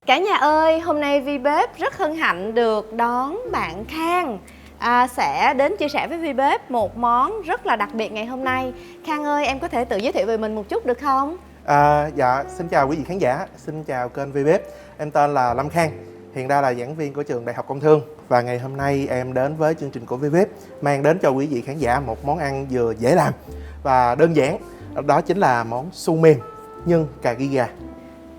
Cả nhà ơi, hôm nay VBếp rất hân hạnh được đón bạn Khang sẽ đến chia sẻ với VBếp một món rất là đặc biệt ngày hôm nay. Khang ơi, em có thể tự giới thiệu về mình một chút được không? Dạ, xin chào quý vị khán giả, xin chào kênh VBếp. Em tên là Lâm Khang, hiện ra là giảng viên của trường Đại học Công Thương. Và ngày hôm nay em đến với chương trình của VBếp mang đến cho quý vị khán giả một món ăn vừa dễ làm và đơn giản. Đó chính là món su mềm nhân cà ri gà.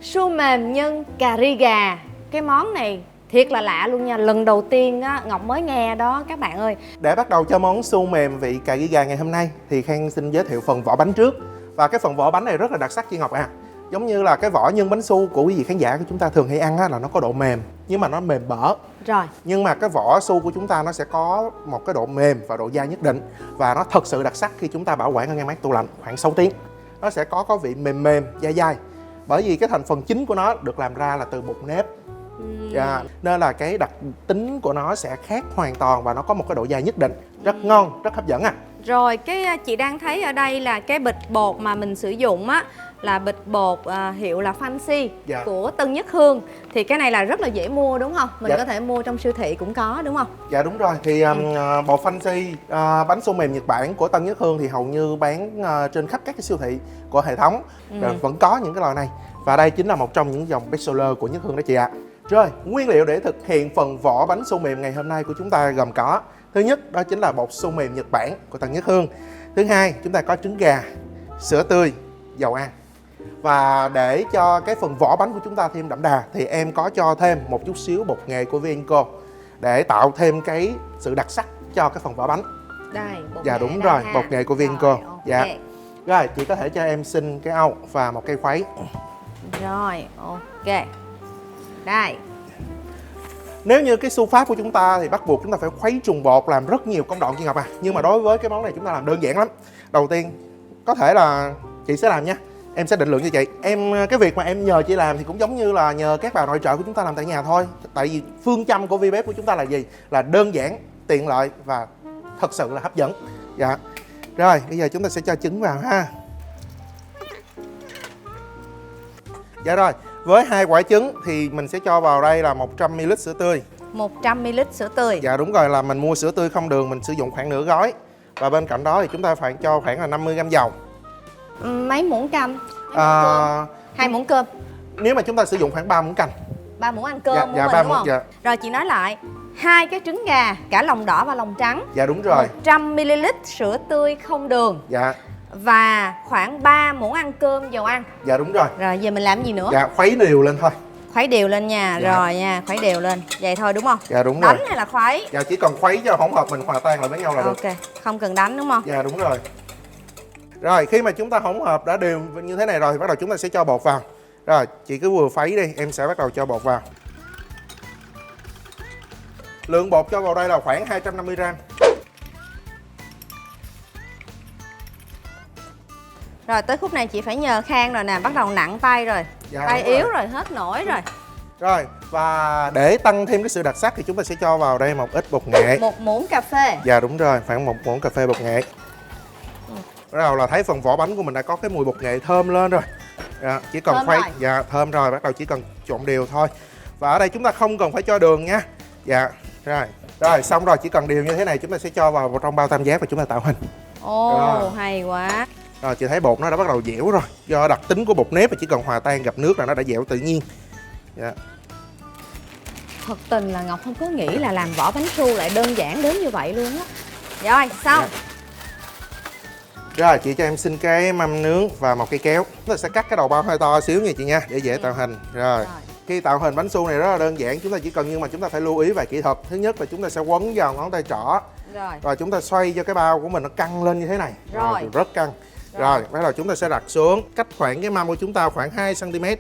Su mềm nhân cà ri gà. Cái món này thiệt là lạ luôn nha, lần đầu tiên á, Ngọc mới nghe đó các bạn ơi. Để bắt đầu cho món su mềm vị cà ri gà ngày hôm nay thì Khang xin giới thiệu phần vỏ bánh trước. Và cái phần vỏ bánh này rất là đặc sắc chị Ngọc à. Giống như là cái vỏ nhân bánh su của quý vị khán giả của chúng ta thường hay ăn á, là nó có độ mềm nhưng mà nó mềm bở. Rồi. Nhưng mà cái vỏ su của chúng ta nó sẽ có một cái độ mềm và độ dai nhất định. Và nó thật sự đặc sắc khi chúng ta bảo quản ở ngăn mát tủ lạnh khoảng 6 tiếng. Nó sẽ có vị mềm mềm, dai dai. Bởi vì cái thành phần chính của nó được làm ra là từ bột nếp. Nên là cái đặc tính của nó sẽ khác hoàn toàn và nó có một cái độ dai nhất định. Rất ngon, rất hấp dẫn à. Rồi, cái chị đang thấy ở đây là cái bịch bột mà mình sử dụng á là bịch bột hiệu là Fancy của Tân Nhất Hương. Thì cái này là rất là dễ mua đúng không? Mình có thể mua trong siêu thị cũng có đúng không? Dạ đúng rồi, thì bột Fancy bánh su mềm Nhật Bản của Tân Nhất Hương thì hầu như bán trên khắp các cái siêu thị của hệ thống. Vẫn có những cái loại này. Và đây chính là một trong những dòng bestseller của Nhất Hương đó chị ạ. Rồi, nguyên liệu để thực hiện phần vỏ bánh su mềm ngày hôm nay của chúng ta gồm có: thứ nhất, đó chính là bột su mềm Nhật Bản của Tân Nhất Hương. Thứ hai, chúng ta có trứng gà, sữa tươi, dầu ăn. Và để cho cái phần vỏ bánh của chúng ta thêm đậm đà thì em có cho thêm một chút xíu bột nghệ của Vienco để tạo thêm cái sự đặc sắc cho cái phần vỏ bánh. Đây, bột dạ nghệ đúng rồi, ha. bột nghệ của Vienco. Rồi, okay. Dạ. Rồi, chị có thể cho em xin cái âu và một cây khuấy. Rồi, ok. Đây. Nếu như cái su pháp của chúng ta thì bắt buộc chúng ta phải khuấy trùng bột, làm rất nhiều công đoạn chị Ngọc à. Nhưng mà đối với cái món này chúng ta làm đơn giản lắm. Đầu tiên có thể là chị sẽ làm nha. Em sẽ định lượng cho chị. Cái việc mà em nhờ chị làm thì cũng giống như là nhờ các bà nội trợ của chúng ta làm tại nhà thôi. Tại vì phương châm của VBếp của chúng ta là gì? Là đơn giản, tiện lợi và thật sự là hấp dẫn. Dạ. Rồi, bây giờ chúng ta sẽ cho trứng vào ha. Dạ rồi, với 2 quả trứng thì mình sẽ cho vào đây là 100ml sữa tươi. 100ml sữa tươi. Dạ đúng rồi, là mình mua sữa tươi không đường, mình sử dụng khoảng nửa gói. Và bên cạnh đó thì chúng ta phải cho khoảng là 50g dầu. Mấy muỗng canh? 2 muỗng cơm. Nếu mà chúng ta sử dụng khoảng 3 muỗng canh. 3 muỗng ăn cơm dạ, của dạ, mình 3 đúng muỗng, không? dạ. Rồi chị nói lại, 2 cái trứng gà, cả lòng đỏ và lòng trắng. Dạ đúng rồi. 100ml sữa tươi không đường. Dạ. Và khoảng 3 muỗng ăn cơm dầu ăn. Dạ đúng rồi. Rồi giờ mình làm gì nữa? Dạ, khuấy đều lên thôi. Khuấy đều lên nha. Dạ. Rồi nha, khuấy đều lên. Vậy thôi đúng không? Dạ đúng rồi. Đánh hay là khuấy? Dạ chỉ cần khuấy cho hỗn hợp mình hòa tan lại với nhau là được. Ok, không cần đánh đúng không? Dạ đúng rồi. Rồi khi mà chúng ta hỗn hợp đã đều như thế này rồi thì bắt đầu chúng ta sẽ cho bột vào. Rồi chị cứ vừa khuấy đi, em sẽ bắt đầu cho bột vào. Lượng bột cho vào đây là khoảng 250g. Rồi tới khúc này chị phải nhờ Khang rồi nè, bắt đầu nặng tay rồi. Dạ, tay yếu rồi, hết nổi rồi. Rồi, và để tăng thêm cái sự đặc sắc thì chúng ta sẽ cho vào đây một ít bột nghệ. 1 muỗng cà phê. Dạ đúng rồi, khoảng 1 muỗng cà phê bột nghệ. Bắt đầu là thấy phần vỏ bánh của mình đã có cái mùi bột nghệ thơm lên rồi. Dạ, chỉ cần thơm khuấy, rồi. dạ thơm rồi, bắt đầu chỉ cần trộn đều thôi. Và ở đây chúng ta không cần phải cho đường nha. Dạ, rồi xong rồi, chỉ cần đều như thế này chúng ta sẽ cho vào trong bao tam giác và chúng ta tạo hình. Ồ, hay quá. Rồi chị thấy bột nó đã bắt đầu dẻo rồi. Do đặc tính của bột nếp mà chỉ cần hòa tan gặp nước là nó đã dẻo tự nhiên. Dạ. Thật tình là Ngọc không có nghĩ là làm vỏ bánh su lại đơn giản đến như vậy luôn á. Rồi, xong. Rồi chị cho em xin cái mâm nướng và một cây kéo. Chúng ta sẽ cắt cái đầu bao hơi to xíu nha chị nha, để dễ tạo hình. Rồi. Khi tạo hình bánh su này rất là đơn giản, chúng ta chỉ cần, nhưng mà chúng ta phải lưu ý vài kỹ thuật. Thứ nhất là chúng ta sẽ quấn vào ngón tay trỏ. Rồi chúng ta xoay cho cái bao của mình nó căng lên như thế này. Rồi rất căng. Rồi bắt đầu chúng ta sẽ đặt xuống cách khoảng cái mâm của chúng ta khoảng 2cm.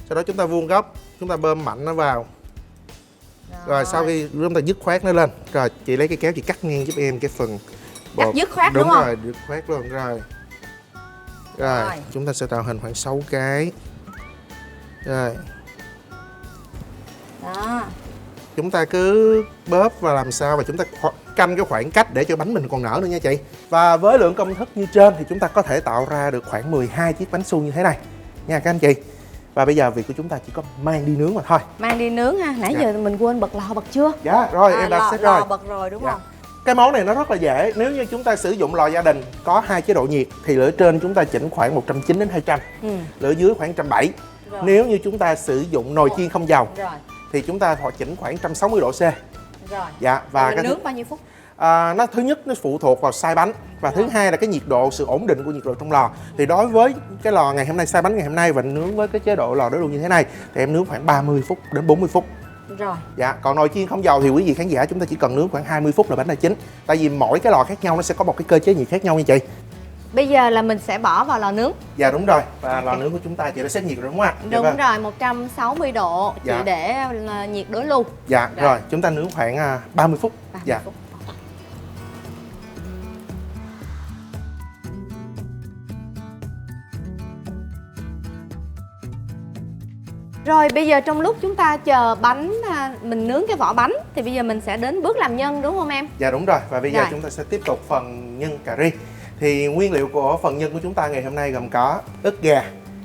Sau đó chúng ta vuông góc, chúng ta bơm mạnh nó vào. Rồi sau khi chúng ta dứt khoát nó lên. Rồi chị lấy cái kéo chị cắt ngang giúp em cái phần bột. Cắt dứt khoát đúng không? Đúng rồi, dứt khoát luôn. Rồi chúng ta sẽ tạo hình khoảng 6 cái. Rồi. Đó. Chúng ta cứ bóp và làm sao và chúng ta canh cái khoảng cách để cho bánh mình còn nở nữa nha chị. Và với lượng công thức như trên thì chúng ta có thể tạo ra được khoảng 12 chiếc bánh su như thế này nha các anh chị. Và bây giờ việc của chúng ta chỉ có mang đi nướng mà thôi. Mang đi nướng ha. Nãy Dạ. giờ mình quên bật lò bật chưa? Dạ rồi, em đã set rồi. Lò bật rồi đúng Dạ. không? Cái món này nó rất là dễ. Nếu như chúng ta sử dụng lò gia đình có 2 chế độ nhiệt thì lửa trên chúng ta chỉnh khoảng 190 đến 200. Lửa dưới khoảng 170. Rồi. Nếu như chúng ta sử dụng nồi chiên không dầu Rồi. thì chúng ta họ chỉnh khoảng 160 độ C. Rồi. Dạ, và Mình cái nướng bao nhiêu phút? nó thứ nhất nó phụ thuộc vào size bánh, và thứ hai là cái nhiệt độ, sự ổn định của nhiệt độ trong lò. Thì đối với cái lò ngày hôm nay, size bánh ngày hôm nay và nướng với cái chế độ lò đối lưu như thế này thì em nướng khoảng 30 phút đến 40 phút. Rồi. Dạ, còn nồi chiên không dầu thì quý vị khán giả chúng ta chỉ cần nướng khoảng 20 phút là bánh đã chín. Tại vì mỗi cái lò khác nhau nó sẽ có một cái cơ chế nhiệt khác nhau nha chị. Bây giờ là mình sẽ bỏ vào lò nướng. Dạ đúng rồi, và lò nướng của chúng ta chị đã set nhiệt rồi đúng không ạ? Dạ, Đúng vâng. rồi, 160 độ chị Dạ. để nhiệt đối lưu. Dạ Rồi. rồi, chúng ta nướng khoảng 30 phút. 30 Dạ. phút. Rồi bây giờ trong lúc chúng ta chờ bánh, mình nướng cái vỏ bánh thì bây giờ mình sẽ đến bước làm nhân đúng không em? Dạ đúng rồi, và bây giờ Rồi. chúng ta sẽ tiếp tục phần nhân cà ri. Thì nguyên liệu của phần nhân của chúng ta ngày hôm nay gồm có ức gà,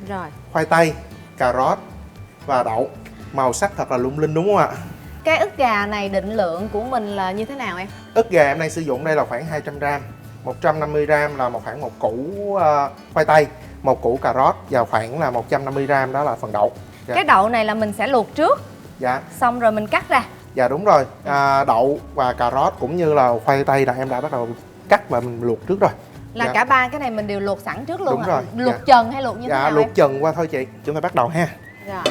Rồi. khoai tây, cà rốt và đậu. Màu sắc thật là lung linh đúng không ạ? Cái ức gà này định lượng của mình là như thế nào em? Ức gà em đang sử dụng đây là khoảng 200g, 150g là khoảng một củ khoai tây, một củ cà rốt và khoảng là 150g đó là phần đậu. Dạ. Cái đậu này là mình sẽ luộc trước, Dạ, xong rồi mình cắt ra. dạ đúng rồi. Đậu và cà rốt cũng như là khoai tây là em đã bắt đầu cắt và mình luộc trước rồi. Là Dạ. cả ba cái này mình đều luộc sẵn trước luôn. Đúng rồi. Luộc Dạ. trần hay luộc như thế Dạ, nào luộc em? trần qua thôi chị. Chúng ta bắt đầu ha. Rồi.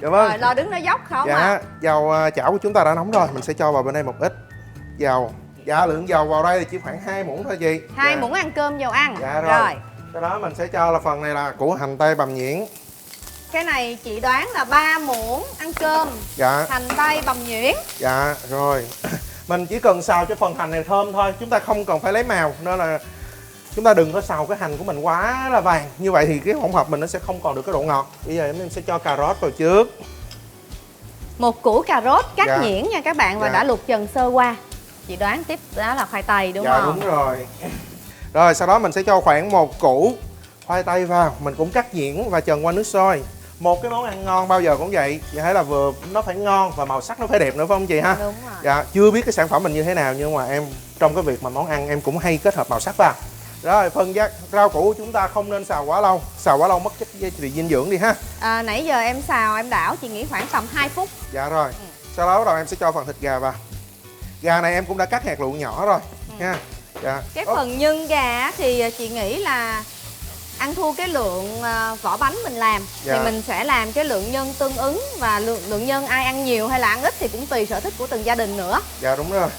Dạ vâng. Rồi, lo đứng nó dốc không Dạ, à? dầu chảo của chúng ta đã nóng rồi, mình sẽ cho vào bên đây một ít dầu. Dạ, lượng dầu vào đây thì chỉ khoảng 2 muỗng thôi chị. 2 Dạ. muỗng ăn cơm dầu ăn. Dạ rồi. Sau đó mình sẽ cho là phần này là củ hành tây bằm nhuyễn. Cái này chị đoán là 3 muỗng ăn cơm Dạ, hành tây bằm nhuyễn. dạ rồi. Mình chỉ cần xào cho phần hành này thơm thôi, chúng ta không cần phải lấy màu, nên là chúng ta đừng có xào cái hành của mình quá là vàng. Như vậy thì cái hỗn hợp mình nó sẽ không còn được cái độ ngọt. Bây giờ em sẽ cho cà rốt vào trước. Một củ cà rốt cắt Dạ. nhuyễn nha các bạn, và Dạ. đã luộc trần sơ qua. Chị đoán tiếp đó là khoai tây đúng Dạ không? đúng rồi. Rồi sau đó mình sẽ cho khoảng một củ khoai tây vào, mình cũng cắt nhuyễn và trần qua nước sôi. Một cái món ăn ngon bao giờ cũng vậy, chị thấy là vừa nó phải ngon và màu sắc nó phải đẹp nữa phải không chị ha? Đúng rồi. Dạ, chưa biết cái sản phẩm mình như thế nào nhưng mà em trong cái việc mà món ăn em cũng hay kết hợp màu sắc vào. Rồi phần rau củ của chúng ta không nên xào quá lâu, xào quá lâu mất chất dinh dưỡng đi ha. Nãy giờ em xào em đảo chị nghĩ khoảng tầm 2 phút. Dạ rồi. Sau đó bắt đầu em sẽ cho phần thịt gà vào. Gà này em cũng đã cắt hạt lựu nhỏ rồi ha. Dạ. Cái phần nhân gà á thì chị nghĩ là ăn thua cái lượng vỏ bánh mình làm. Dạ. Thì mình sẽ làm cái lượng nhân tương ứng, và lượng nhân ai ăn nhiều hay là ăn ít thì cũng tùy sở thích của từng gia đình nữa. Dạ đúng rồi.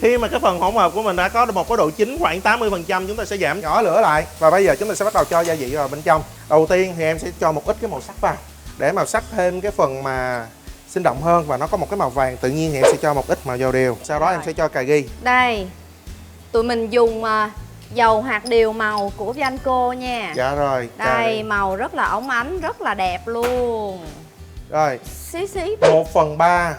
Khi mà cái phần hỗn hợp của mình đã có một cái độ chín khoảng 80%, chúng ta sẽ giảm nhỏ lửa lại. Và bây giờ chúng ta sẽ bắt đầu cho gia vị vào bên trong. Đầu tiên thì em sẽ cho một ít cái màu sắc vào, để màu sắc thêm cái phần mà sinh động hơn và nó có một cái màu vàng tự nhiên, thì em sẽ cho một ít màu dầu điều. Sau đó em sẽ cho cà ri. Đây, tụi mình dùng dầu hạt điều màu của Vanco nha. Dạ rồi. Đây, màu rất là óng ánh, rất là đẹp luôn. Rồi, Xí 1/3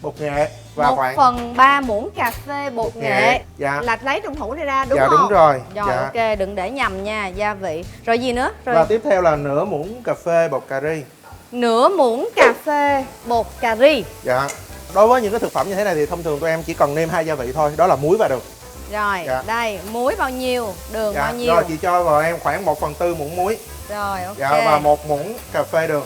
bột nghệ và khoảng 1/3 muỗng cà phê bột nghệ. Dạ. Là lấy trong hũ này ra đúng Dạ không? đúng rồi. Rồi Dạ. ok, đừng để nhầm nha, gia vị. Rồi gì nữa? Rồi Và tiếp theo là nửa muỗng cà phê bột cà ri. nửa muỗng cà phê bột cà ri. Dạ. Đối với những cái thực phẩm như thế này thì thông thường tụi em chỉ cần nêm 2 gia vị thôi, đó là muối và đường. Rồi, Dạ. đây, muối bao nhiêu, đường Dạ. bao nhiêu. Rồi chị cho vào em khoảng 1/4 muỗng muối. Rồi ok. Dạ, và 1 muỗng cà phê đường.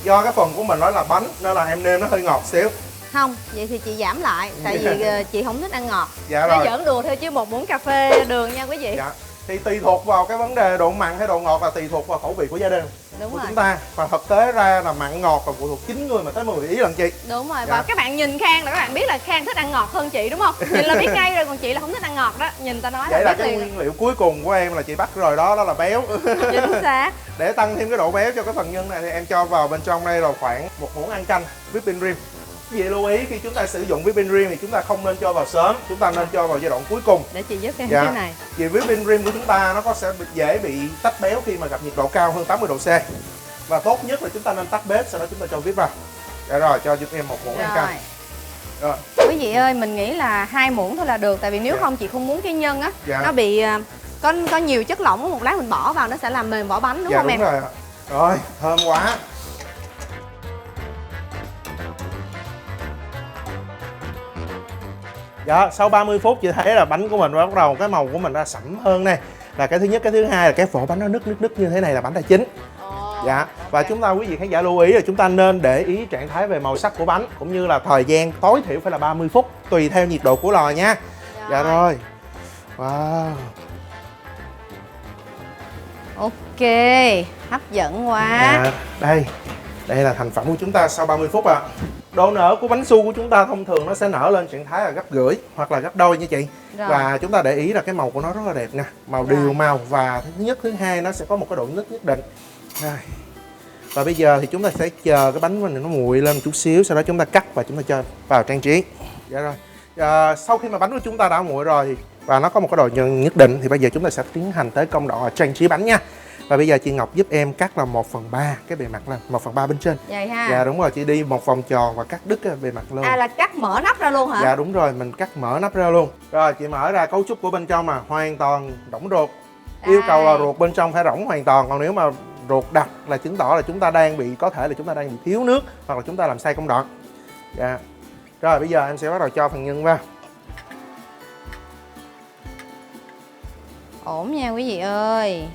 Do cái phần của mình nó là bánh nên là em nêm nó hơi ngọt xíu. Không, vậy thì chị giảm lại, tại vì chị không thích ăn ngọt. Dạ Nó rồi. giỡn đùa thôi chứ 1 muỗng cà phê đường nha quý vị. Dạ. Thì tùy thuộc vào cái vấn đề độ mặn hay độ ngọt là tùy thuộc vào khẩu vị của gia đình Đúng của rồi. chúng ta. Và thực tế ra là mặn ngọt còn phụ thuộc 9 người mà tới 10 ý lần chị. Đúng rồi, Dạ. và các bạn nhìn Khang là các bạn biết là Khang thích ăn ngọt hơn chị đúng không? Nhìn là biết ngay rồi, còn chị là không thích ăn ngọt đó. Nhìn ta nói Vậy là là biết cái liền. nguyên liệu cuối cùng của em là chị bắt rồi đó, đó là béo. Chính xác. Để tăng thêm cái độ béo cho cái phần nhân này thì em cho vào bên trong đây là khoảng 1 muỗng ăn canh whipping cream. Quý vị lưu ý khi chúng ta sử dụng whipping cream thì chúng ta không nên cho vào sớm, chúng ta nên cho vào giai đoạn cuối cùng. Để chị giúp em Dạ. cái này. Vì whipping cream của chúng ta nó sẽ dễ bị tách béo khi mà gặp nhiệt độ cao hơn 80 độ C. Và tốt nhất là chúng ta nên tắt bếp, sau đó chúng ta cho whip vào. Dạ rồi, cho giúp em 1 muỗng ăn Rồi. canh. Rồi. Quý vị ơi, mình nghĩ là 2 muỗng thôi là được. Tại vì nếu không chị không muốn cái nhân á nó bị có nhiều chất lỏng, một lát mình bỏ vào nó sẽ làm mềm vỏ bánh đúng không em? Đúng rồi. Rồi, thơm quá. Dạ, sau 30 phút chị thấy là bánh của mình bắt đầu cái màu của mình ra sẫm hơn nè. Là cái thứ nhất, cái thứ hai là cái vỏ bánh nó nứt như thế này là bánh đã chín. Dạ, và chúng ta quý vị khán giả lưu ý là chúng ta nên để ý trạng thái về màu sắc của bánh cũng như là thời gian tối thiểu phải là 30 phút tùy theo nhiệt độ của lò nha. Dạ rồi. Wow. Ok, hấp dẫn quá. Dạ, đây là thành phẩm của chúng ta sau 30 phút ạ. Độ nở của bánh su của chúng ta thông thường nó sẽ nở lên trạng thái là gấp rưỡi hoặc là gấp đôi nha chị. Rồi. Và chúng ta để ý là cái màu của nó rất là đẹp nè, màu đều màu, và thứ nhất, thứ hai nó sẽ có một cái độ nứt nhất định. Rồi. Và bây giờ thì chúng ta sẽ chờ cái bánh của mình nó nguội lên một chút xíu, sau đó chúng ta cắt và chúng ta cho vào trang trí. Dạ rồi. Sau khi mà bánh của chúng ta đã nguội rồi và nó có một cái độ nhờn nhất định thì bây giờ chúng ta sẽ tiến hành tới công đoạn trang trí bánh nha. Và bây giờ chị Ngọc giúp em cắt là 1/3 cái bề mặt lên, 1/3 bên trên. Vậy ha. Dạ đúng rồi, chị đi một vòng tròn và cắt đứt cái bề mặt luôn. À là cắt mở nắp ra luôn hả? Dạ đúng rồi, mình cắt mở nắp ra luôn. Rồi chị mở ra, cấu trúc của bên trong mà hoàn toàn rỗng ruột. Yêu cầu là ruột bên trong phải rỗng hoàn toàn, còn nếu mà ruột đặc là chứng tỏ là chúng ta đang bị, có thể là chúng ta đang bị thiếu nước hoặc là chúng ta làm sai công đoạn. Dạ. Rồi bây giờ em sẽ bắt đầu cho phần nhân vào. Ổn nha quý vị ơi.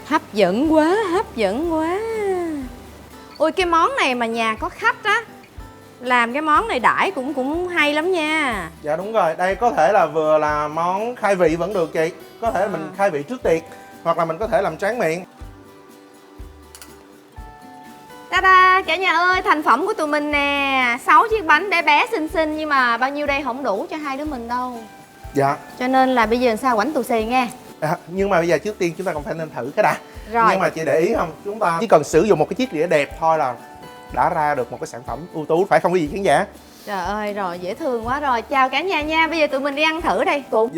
Hấp dẫn quá, hấp dẫn quá. Ôi cái món này mà nhà có khách á, làm cái món này đãi cũng hay lắm nha. Dạ đúng rồi, đây có thể là vừa là món khai vị vẫn được chị. Có thể là mình khai vị trước tiệc, hoặc là mình có thể làm tráng miệng. Ta-da, cả nhà ơi, thành phẩm của tụi mình nè. 6 chiếc bánh bé bé xinh xinh, nhưng mà bao nhiêu đây không đủ cho hai đứa mình đâu. Dạ. Cho nên là bây giờ sao quánh tù xì nghe. Nhưng mà bây giờ trước tiên chúng ta còn phải nên thử cái đã. Rồi. Nhưng mà chị để ý không, chúng ta chỉ cần sử dụng một cái chiếc đĩa đẹp thôi là đã ra được một cái sản phẩm ưu tú, phải không quý vị khán giả? Trời ơi, rồi dễ thương quá rồi. Chào cả nhà nha, bây giờ tụi mình đi ăn thử đây. Vô.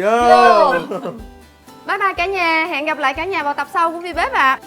Bye bye cả nhà, hẹn gặp lại cả nhà vào tập sau của Vi Bếp ạ.